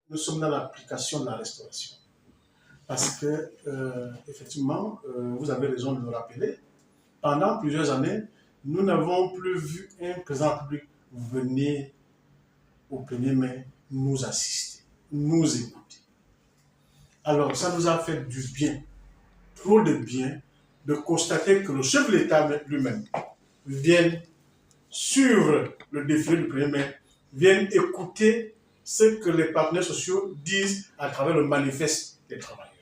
nous sommes dans l'application de la restauration. Parce que, effectivement, vous avez raison de le rappeler, pendant plusieurs années, nous n'avons plus vu un président de la République venir au 1er mai nous assister, nous écouter. Alors, ça nous a fait du bien, trop de bien, de constater que le chef de l'État lui-même vienne suivre le défilé du 1er mai, vienne écouter ce que les partenaires sociaux disent à travers le manifeste des travailleurs.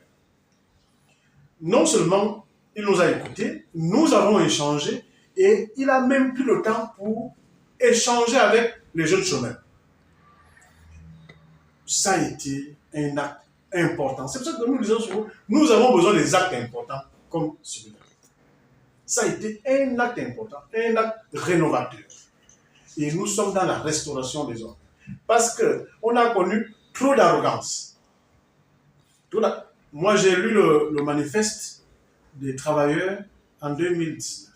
Non seulement il nous a écoutés, nous avons échangé et il a même pris le temps pour échanger avec les jeunes chômeurs. Ça a été un acte important. C'est pour ça que nous disons souvent, nous avons besoin des actes importants comme celui-là. Ça a été un acte important, un acte rénovateur. Et nous sommes dans la restauration des hommes. Parce qu'on a connu trop d'arrogance. Moi, j'ai lu le manifeste des travailleurs en 2019.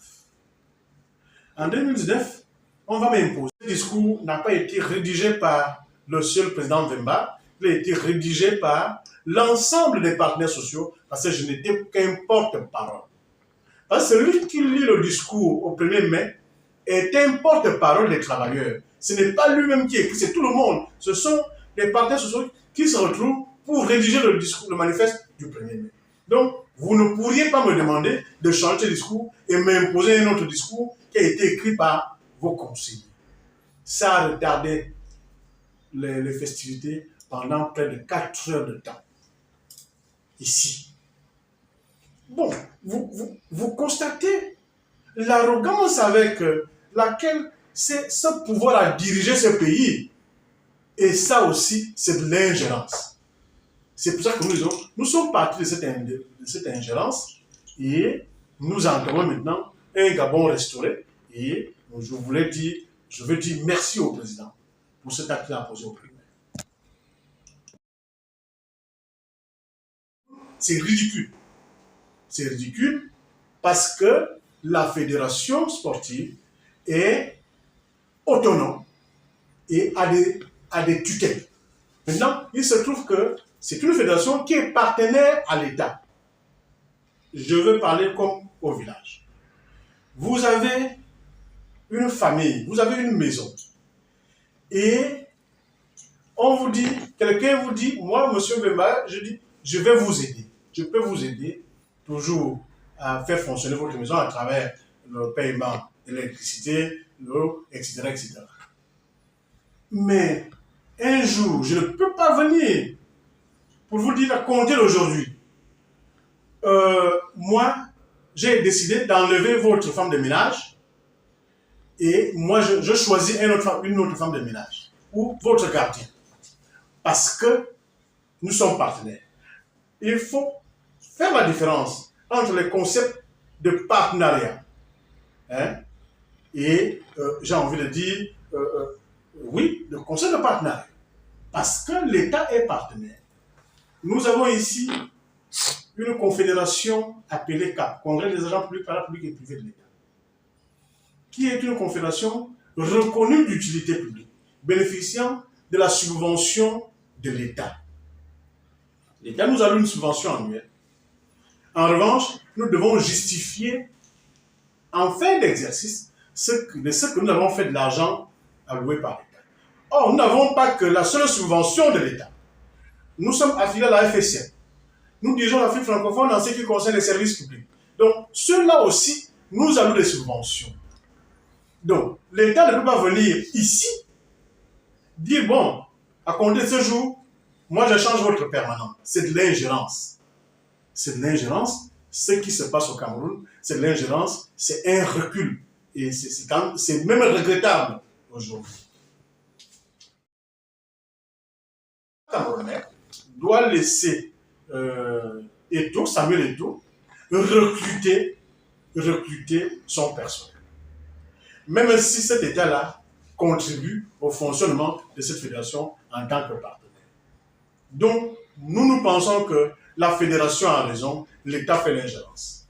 En 2019, on va m'imposer. Ce discours n'a pas été rédigé par le seul président Vemba, il a été rédigé par l'ensemble des partenaires sociaux, parce que je n'étais qu'un porte-parole. Parce que celui qui lit le discours au 1er mai est un porte-parole des travailleurs. Ce n'est pas lui-même qui écrit, c'est tout le monde. Ce sont les partenaires sociaux qui se retrouvent pour rédiger le discours, le manifeste du 1er mai. Donc, vous ne pourriez pas me demander de changer de discours et m'imposer un autre discours qui a été écrit par vos conseillers. Ça a retardé les festivités pendant près de 4 heures de temps. Ici. Bon, vous constatez l'arrogance avec laquelle ce pouvoir a dirigé ce pays. Et ça aussi, c'est de l'ingérence. C'est pour ça que nous sommes partis de cette ingérence et nous entamons maintenant un Gabon restauré. Et je veux dire merci au président pour cet acte qu'il a posé au premier. C'est ridicule. C'est ridicule parce que la fédération sportive est autonome et a des tutelles. Maintenant, il se trouve que c'est une fédération qui est partenaire à l'État. Je veux parler comme au village. Vous avez une famille, vous avez une maison. Et on vous dit, quelqu'un vous dit, moi, monsieur Vemba, je dis, je vais vous aider. Je peux vous aider toujours à faire fonctionner votre maison à travers le paiement de l'électricité, l'eau, etc., etc. Mais un jour, je ne peux pas venir pour vous dire à compter d'aujourd'hui. Moi, j'ai décidé d'enlever votre femme de ménage et moi, je choisis une autre femme de ménage ou votre gardien. Parce que nous sommes partenaires. Il faut faire la différence entre les concepts de partenariat et, j'ai envie de dire, oui, le concept de partenariat. Parce que l'État est partenaire. Nous avons ici une confédération appelée CAP, Congrès des agents publics, parapublics et privés de l'État, qui est une confédération reconnue d'utilité publique, bénéficiant de la subvention de l'État. L'État nous alloue une subvention annuelle. En revanche, nous devons justifier en fin d'exercice ce que nous avons fait de l'argent alloué par l'État. Or, nous n'avons pas que la seule subvention de l'État. Nous sommes affiliés à la FSM. Nous dirigeons l'Afrique francophone en ce qui concerne les services publics. Donc, ceux-là aussi nous allouent des subventions. Donc, l'État ne peut pas venir ici dire, bon, à compter de ce jour, moi je change votre permanent. C'est de l'ingérence. C'est de l'ingérence. Ce qui se passe au Cameroun, c'est de l'ingérence, c'est un recul. Et c'est même regrettable aujourd'hui. Le Camerounais doit laisser Samuel Eto'o, recruter son personnel. Même si cet État-là contribue au fonctionnement de cette fédération en tant que partenaire. Donc, nous pensons que la fédération a raison, l'État fait l'ingérence.